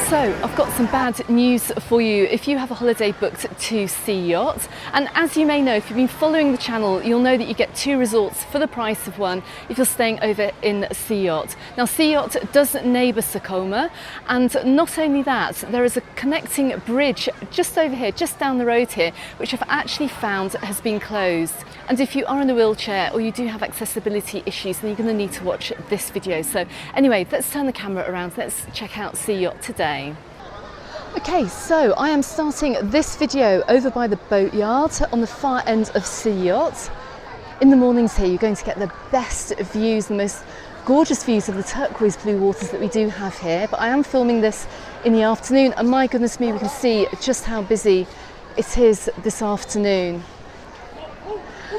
So I've got some bad news for you if you have a holiday booked to Sea Yacht. And as you may know, if you've been following the channel, you'll know that you get 2 resorts for the price of 1 if you're staying over in Sea Yacht. Now Sea Yacht does neighbour Sa Coma, and not only that, there is a connecting bridge just over here, just down the road here, which I've actually found has been closed. And if you are in a wheelchair or you do have accessibility issues, then you're going to need to watch this video. So anyway, let's turn the camera around, let's check out Sea Yacht today. Okay, so I am starting this video over by the boatyard on the far end of Sea Yacht. In the mornings here, you're going to get the best views, the most gorgeous views of the turquoise blue waters that we do have here. But I am filming this in the afternoon, and my goodness me, we can see just how busy it is this afternoon.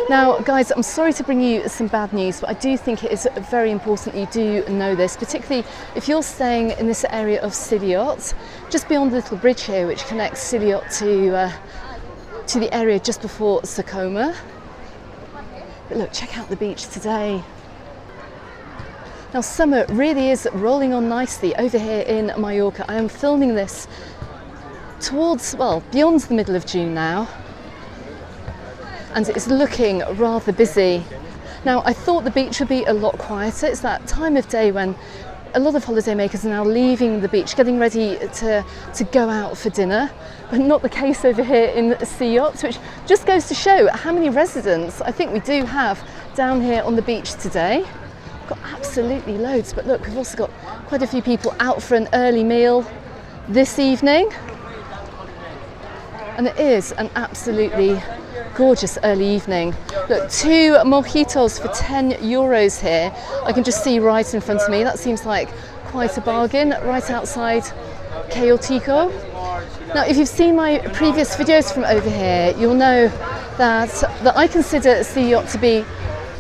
Now guys, I'm sorry to bring you some bad news, but I do think it is very important you do know this, particularly if you're staying in this area of Sea Yacht, just beyond the little bridge here which connects Sea Yacht to the area just before Sakoma. But look, check out the beach today. Now summer really is rolling on nicely over here in Mallorca. I am filming this towards, well, beyond the middle of June now, and it's looking rather busy. Now I thought the beach would be a lot quieter. It's that time of day when a lot of holidaymakers are now leaving the beach, getting ready to go out for dinner, but not the case over here in Sea Yacht, which just goes to show how many residents I think we do have down here on the beach today. We've got absolutely loads, but look, we've also got quite a few people out for an early meal this evening, and it is an absolutely gorgeous early evening. Look, 2 mojitos for €10 here. I can just see right in front of me. That seems like quite a bargain, right outside Chaotico. Now, if you've seen my previous videos from over here, you'll know that I consider Sea Yacht to be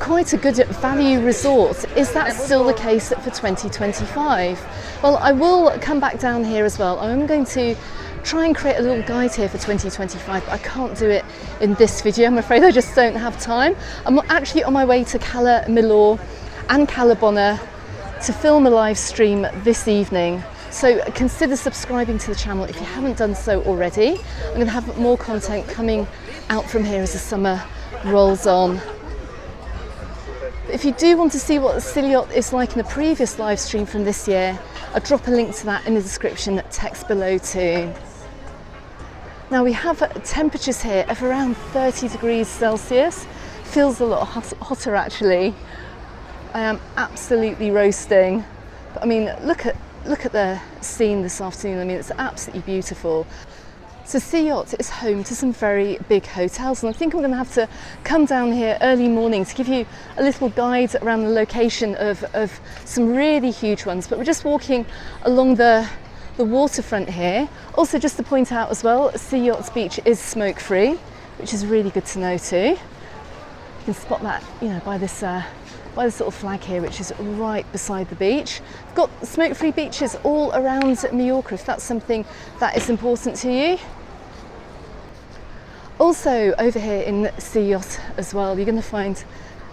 quite a good value resort. Is that still the case for 2025? Well, I will come back down here as well. I'm going to try and create a little guide here for 2025, but I can't do it in this video. I'm afraid I just don't have time. I'm actually on my way to Cala Millor and Cala Bona to film a live stream this evening. So consider subscribing to the channel if you haven't done so already. I'm going to have more content coming out from here as the summer rolls on. If you do want to see what Sea Yacht is like in the previous live stream from this year, I'll drop a link to that in the description text below too. Now we have temperatures here of around 30 degrees Celsius. Feels a lot hotter actually. I am absolutely roasting. But I mean, look at the scene this afternoon. I mean, it's absolutely beautiful. So Sea Yacht is home to some very big hotels, and I think I'm going to have to come down here early morning to give you a little guide around the location of some really huge ones. But we're just walking along the waterfront here. Also, just to point out as well, Sea Yacht's beach is smoke-free, which is really good to know too. You can spot that, you know, by this little flag here, which is right beside the beach. We've got smoke-free beaches all around Mallorca, if that's something that is important to you. Also over here in Sea Yacht as well, you're going to find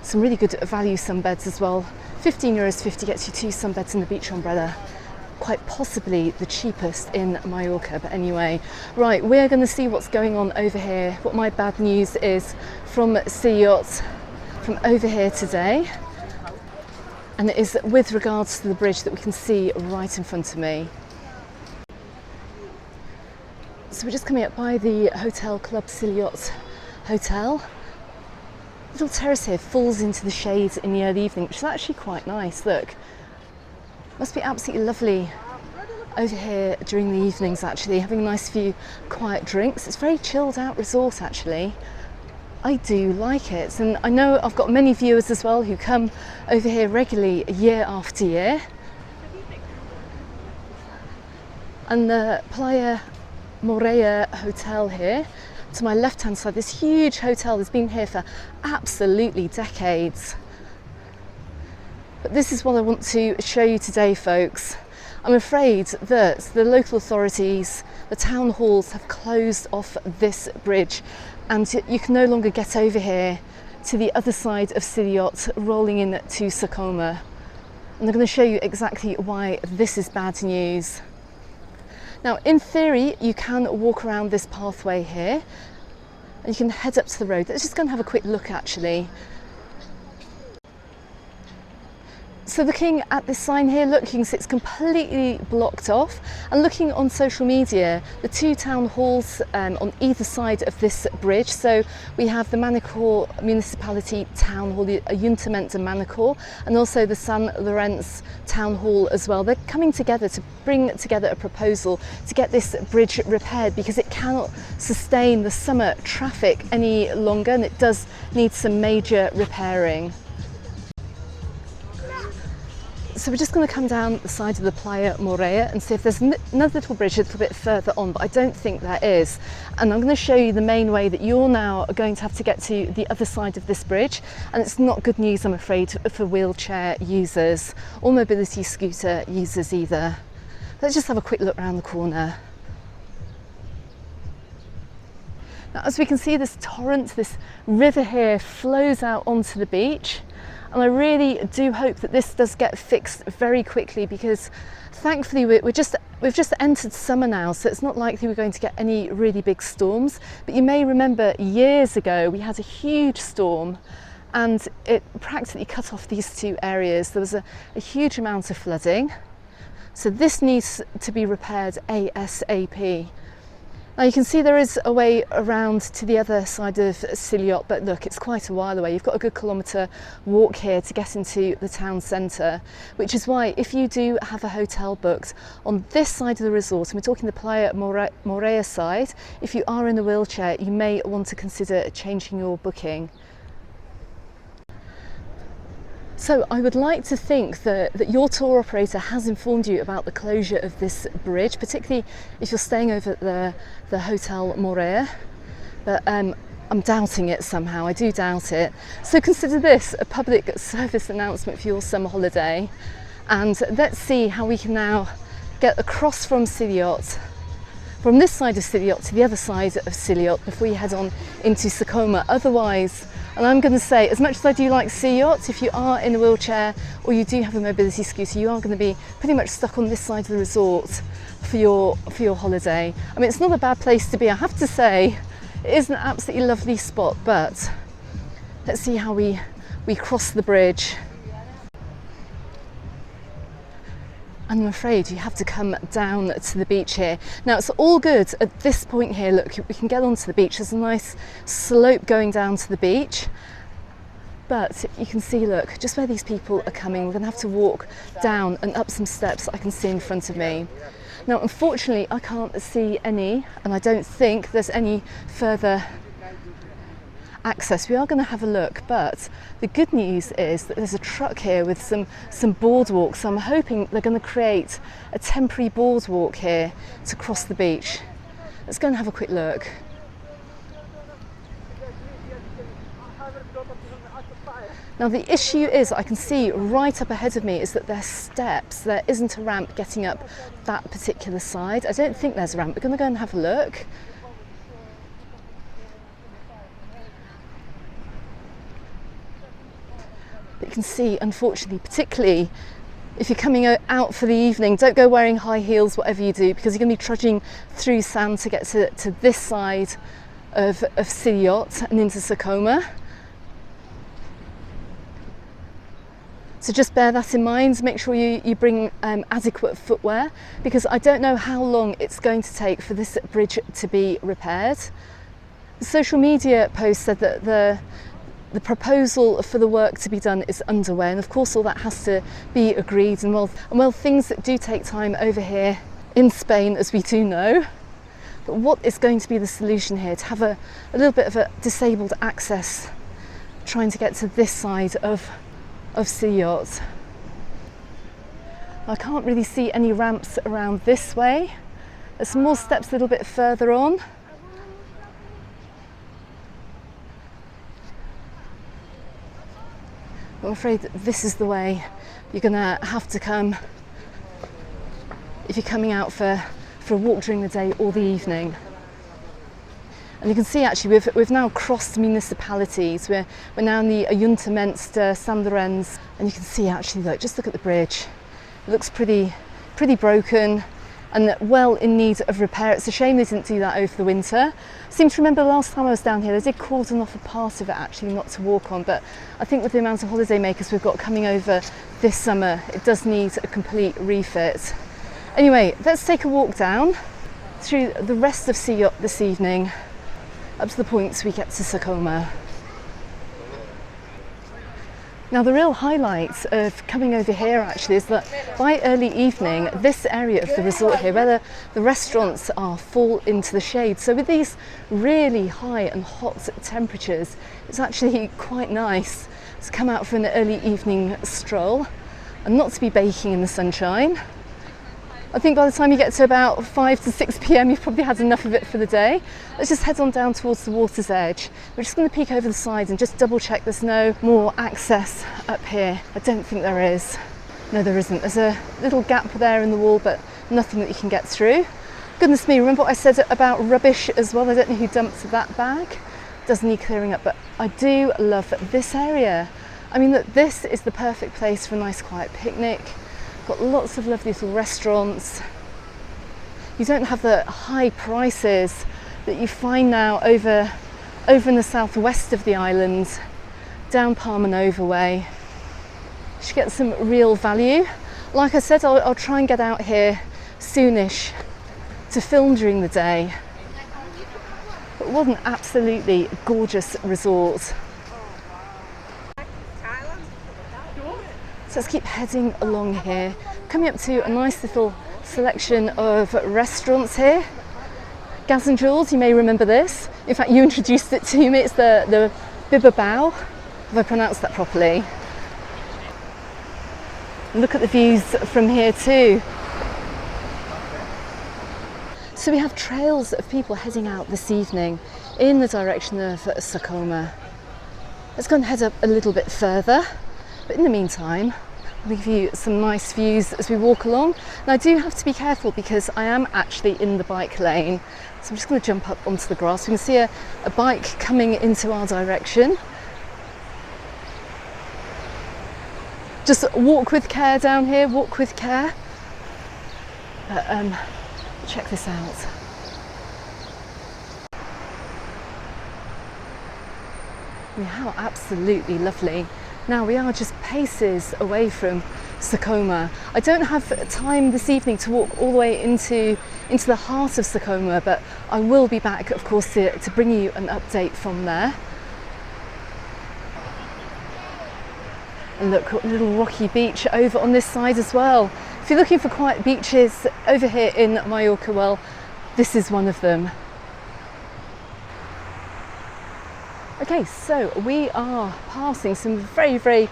some really good value sunbeds as well. €15.50 gets you 2 sunbeds in the beach umbrella. Quite possibly the cheapest in Mallorca, but anyway. Right, we're going to see what's going on over here, what my bad news is from Sea Yacht from over here today. And it is with regards to the bridge that we can see right in front of me. So we're just coming up by the Hotel Club Sea Yacht Hotel. Little terrace here falls into the shade in the early evening, which is actually quite nice. Look, must be absolutely lovely over here during the evenings actually, having a nice few quiet drinks. It's a very chilled out resort actually. I do like it, and I know I've got many viewers as well who come over here regularly year after year. And the Playa Morea Hotel here, to my left hand side, this huge hotel has been here for absolutely decades. But this is what I want to show you today, folks. I'm afraid that the local authorities, the town halls, have closed off this bridge, and you can no longer get over here to the other side of Sea Yacht, rolling in to Sakoma. And I'm going to show you exactly why this is bad news. Now, in theory, you can walk around this pathway here and you can head up to the road. Let's just go and have a quick look actually. So looking at this sign here, look, you can see it's completely blocked off. And looking on social media, the two town halls on either side of this bridge. So we have the Manacor Municipality Town Hall, the Ayuntament de Manacor, and also the San Lorenzo Town Hall as well. They're coming together to bring together a proposal to get this bridge repaired because it cannot sustain the summer traffic any longer and it does need some major repairing. So we're just going to come down the side of the Playa Morea and see if there's another little bridge a little bit further on, but I don't think there is. And I'm going to show you the main way that you're now going to have to get to the other side of this bridge. And it's not good news, I'm afraid, for wheelchair users or mobility scooter users either. Let's just have a quick look around the corner. Now, as we can see, this torrent, this river here flows out onto the beach. And I really do hope that this does get fixed very quickly because thankfully we've just entered summer now, so it's not likely we're going to get any really big storms. But you may remember years ago we had a huge storm and it practically cut off these two areas. There was a huge amount of flooding. So this needs to be repaired ASAP. Now you can see there is a way around to the other side of Sea Yacht, but look, it's quite a while away. You've got a good kilometre walk here to get into the town centre, which is why if you do have a hotel booked on this side of the resort, and we're talking the Playa Morea side, if you are in a wheelchair, you may want to consider changing your booking. So I would like to think that your tour operator has informed you about the closure of this bridge, particularly if you're staying over at the Hotel Morea, but I'm doubting it somehow, I do doubt it. So consider this a public service announcement for your summer holiday, and let's see how we can now get across from Sea Yacht, from this side of Sea Yacht to the other side of Sea Yacht before you head on into Sakoma. Otherwise, and I'm going to say, as much as I do like Sea Yacht, if you are in a wheelchair or you do have a mobility scooter, you are going to be pretty much stuck on this side of the resort for your holiday. I mean, it's not a bad place to be, I have to say. It is an absolutely lovely spot, but let's see how we cross the bridge. And I'm afraid you have to come down to the beach here. Now it's all good at this point here, look, we can get onto the beach. There's a nice slope going down to the beach. But you can see, look, just where these people are coming, we're gonna have to walk down and up some steps that I can see in front of me. Now, unfortunately, I can't see any, and I don't think there's any further access. We are going to have a look, but the good news is that there's a truck here with some boardwalks, so I'm hoping they're going to create a temporary boardwalk here to cross the beach. Let's go and have a quick look. Now the issue is, I can see right up ahead of me, is that there's steps. There isn't a ramp getting up that particular side. I don't think there's a ramp. We're going to go and have a look. But you can see, unfortunately, particularly if you're coming out for the evening, don't go wearing high heels, whatever you do, because you're going to be trudging through sand to get to this side of Sea Yacht and into Sakoma. So just bear that in mind, make sure you bring adequate footwear, because I don't know how long it's going to take for this bridge to be repaired. The social media post said that the proposal for the work to be done is underway, and of course all that has to be agreed, and well things that do take time over here in Spain, as we do know. But what is going to be the solution here, to have a little bit of a disabled access trying to get to this side of Sea Yacht? I can't really see any ramps around this way. There's some more steps a little bit further on. I'm afraid that this is the way you're going to have to come if you're coming out for a walk during the day or the evening. And you can see actually we've now crossed municipalities. We're now in the Ayuntament de San Lorenzo, and you can see actually, look, just look at the bridge. It looks pretty broken. and well in need of repair. It's a shame they didn't do that over the winter. I seem to remember last time I was down here they did cordon off a part of it actually, not to walk on, but I think with the amount of holiday makers we've got coming over this summer it does need a complete refit. Anyway, let's take a walk down through the rest of Sea Yacht this evening up to the point we get to Sa Coma. Now the real highlight of coming over here actually is that by early evening this area of the resort here where the restaurants are fall into the shade, so with these really high and hot temperatures it's actually quite nice to come out for an early evening stroll and not to be baking in the sunshine. I think by the time you get to about 5 to 6 p.m. you've probably had enough of it for the day. Let's just head on down towards the water's edge. We're just going to peek over the side and just double check there's no more access up here. I don't think there is. No, there isn't. There's a little gap there in the wall, but nothing that you can get through. Goodness me, remember what I said about rubbish as well? I don't know who dumped that bag. Does need clearing up, but I do love this area. I mean, look, this is the perfect place for a nice quiet picnic. Got lots of lovely little restaurants. You don't have the high prices that you find now over in the southwest of the island, down Palma Nova way. You should get some real value. Like I said, I'll try and get out here soonish to film during the day. But what an absolutely gorgeous resort. So let's keep heading along here, coming up to a nice little selection of restaurants here. Gaz and Jules, you may remember this. In fact, you introduced it to me. It's the Bibabao, if I pronounced that properly. Look at the views from here too. So we have trails of people heading out this evening in the direction of Sa Coma. Let's go and head up a little bit further. But in the meantime, I'll give you some nice views as we walk along. And I do have to be careful because I am actually in the bike lane. So I'm just going to jump up onto the grass. We can see a bike coming into our direction. Just walk with care down here, walk with care. But check this out. I mean, how absolutely lovely. Now we are just paces away from Sa Coma. I don't have time this evening to walk all the way into the heart of Sa Coma, but I will be back, of course, to bring you an update from there. And look, a little rocky beach over on this side as well. If you're looking for quiet beaches over here in Mallorca, well, this is one of them. Okay, so we are passing some very, very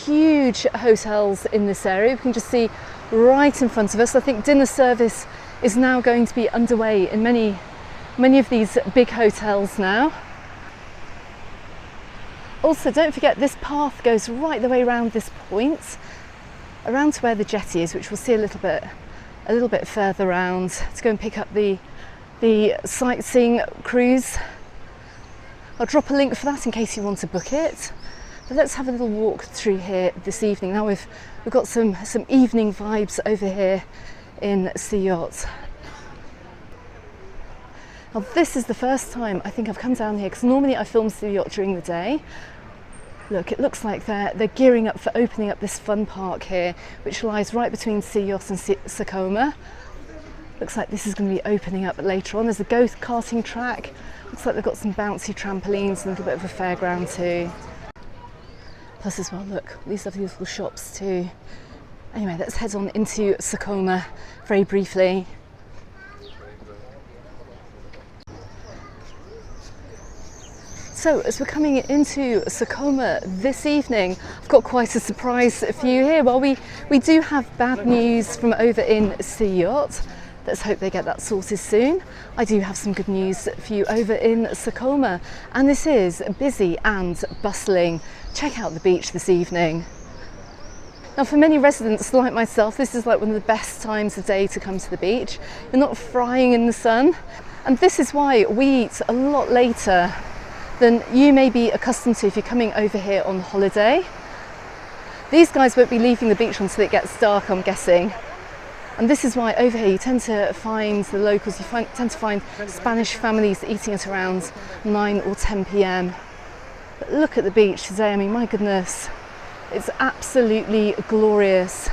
huge hotels in this area. We can just see right in front of us. I think dinner service is now going to be underway in many of these big hotels now. Also, don't forget this path goes right the way around this point, around to where the jetty is, which we'll see a little bit further round to go and pick up the sightseeing cruise. I'll drop a link for that in case you want to book it. But let's have a little walk through here this evening. Now we've got some evening vibes over here in Sea Yacht. Now this is the first time I think I've come down here because normally I film Sea Yacht during the day. Look, it looks like they're gearing up for opening up this fun park here, which lies right between Sea Yacht and Sa Coma. Looks like this is going to be opening up later on. There's a go-karting track. Looks like they've got some bouncy trampolines and a little bit of a fairground too. Plus as well, look, these lovely little shops too. Anyway, let's head on into Sa Coma very briefly. So as we're coming into Sa Coma this evening, I've got quite a surprise for you here. Well, we do have bad news from over in Sea Yacht. Let's hope they get that sorted soon. I do have some good news for you over in Sa Coma, and this is busy and bustling. Check out the beach this evening. Now for many residents like myself, this is like one of the best times of day to come to the beach. You're not frying in the sun, and this is why we eat a lot later than you may be accustomed to if you're coming over here on holiday. These guys won't be leaving the beach until it gets dark, I'm guessing. And this is why over here you tend to find the locals, tend to find Spanish families eating at around 9 or 10 p.m. But look at the beach today, I mean, my goodness, it's absolutely glorious.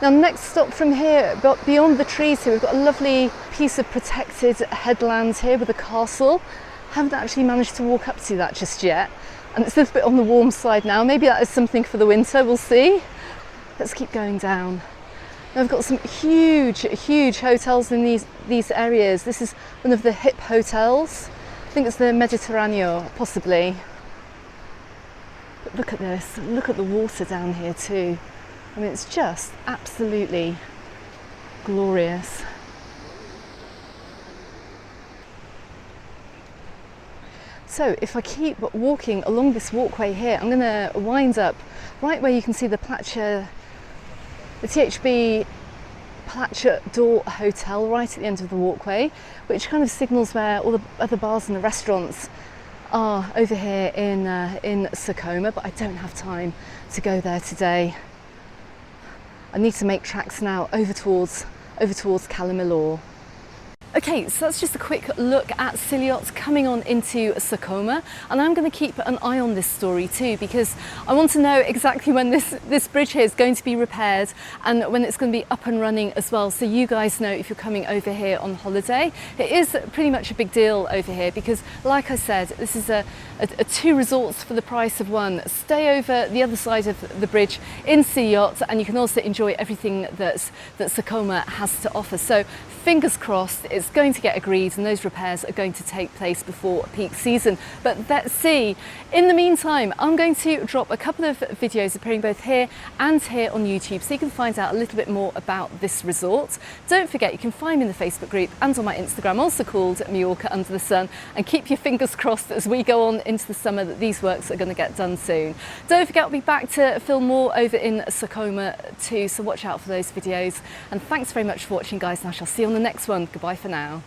Now, next stop from here, but beyond the trees here, we've got a lovely piece of protected headland here with a castle. Haven't actually managed to walk up to that just yet. And it's a little bit on the warm side now. Maybe that is something for the winter, we'll see. Let's keep going down. Now, we've got some huge hotels in these areas. This is one of the hip hotels. I think it's the Mediterraneo, possibly. But look at this, look at the water down here too. I mean, it's just absolutely glorious. So if I keep walking along this walkway here, I'm going to wind up right where you can see the THB Platja Door Hotel right at the end of the walkway, which kind of signals where all the other bars and the restaurants are over here in Sa Coma, but I don't have time to go there today. I need to make tracks now over towards Cala Millor. Okay, so that's just a quick look at sillot coming on into Sa Coma, and I'm going to keep an eye on this story too, because I want to know exactly when this bridge here is going to be repaired and when it's going to be up and running as well, so you guys know if you're coming over here on holiday. It is pretty much a big deal over here because, like I said, this is a 2 resorts for the price of 1. Stay over the other side of the bridge in Sea Yacht, and you can also enjoy everything that Sa Coma has to offer. So fingers crossed it's going to get agreed and those repairs are going to take place before peak season. But let's see. In the meantime, I'm going to drop a couple of videos appearing both here and here on YouTube, so you can find out a little bit more about this resort. Don't forget, you can find me in the Facebook group and on my Instagram, also called Mallorca Under the Sun, and keep your fingers crossed as we go on into the summer that these works are going to get done soon. Don't forget, I'll be back to film more over in Sa Coma too, so watch out for those videos. And thanks very much for watching, guys, and I shall see you on the next one. Goodbye for now.